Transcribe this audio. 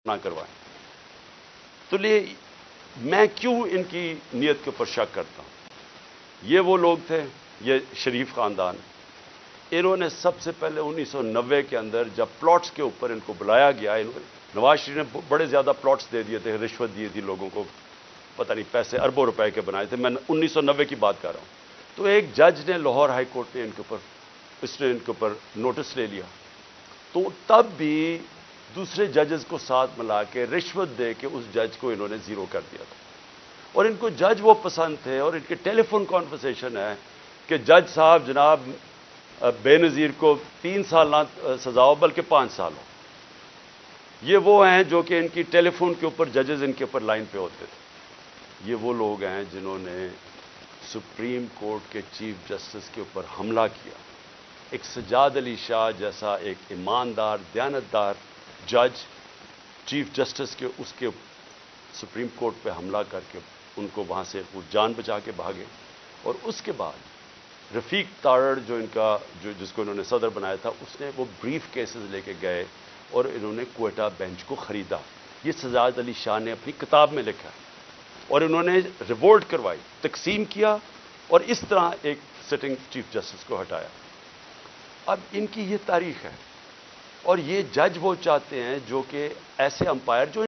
نہ کروائیں. تو میں کیوں ان کی نیت کے اوپر شک کرتا ہوں؟ یہ وہ لوگ تھے، یہ شریف خاندان، انہوں نے سب سے پہلے 1990 کے اندر جب پلاٹس کے اوپر ان کو بلایا گیا، نواز شریف نے بڑے زیادہ پلاٹس دے دیے تھے، رشوت دی تھی لوگوں کو، پتہ نہیں پیسے اربوں روپے کے بنائے تھے. میں 1990 کی بات کر رہا ہوں. تو ایک جج نے لاہور ہائی کورٹ نے ان کے اوپر نوٹس لے لیا. تو تب بھی دوسرے ججز کو ساتھ ملا کے رشوت دے کے اس جج کو انہوں نے زیرو کر دیا تھا. اور ان کو جج وہ پسند تھے، اور ان کے ٹیلی فون کانورسیشن ہے کہ جج صاحب جناب بے نظیر کو 3 سال نہ سزا ہو بلکہ 5 سال ہو. یہ وہ ہیں جو کہ ان کی ٹیلی فون کے اوپر ججز ان کے اوپر لائن پہ ہوتے تھے. یہ وہ لوگ ہیں جنہوں نے سپریم کورٹ کے چیف جسٹس کے اوپر حملہ کیا. ایک سجاد علی شاہ جیسا ایک ایماندار دیانتدار جج چیف جسٹس کے اس کے سپریم کورٹ پہ حملہ کر کے ان کو وہاں سے وہ جان بچا کے بھاگے. اور اس کے بعد رفیق تارڑ جو ان کا جس کو انہوں نے صدر بنایا تھا، اس نے وہ بریف کیسز لے کے گئے اور انہوں نے کوئٹہ بینچ کو خریدا. یہ سجاد علی شاہ نے اپنی کتاب میں لکھا ہے. اور انہوں نے ریوولٹ کروائی، تقسیم کیا، اور اس طرح ایک سٹنگ چیف جسٹس کو ہٹایا. اب ان کی یہ تاریخ ہے. اور یہ جج وہ چاہتے ہیں جو کہ ایسے امپائر جو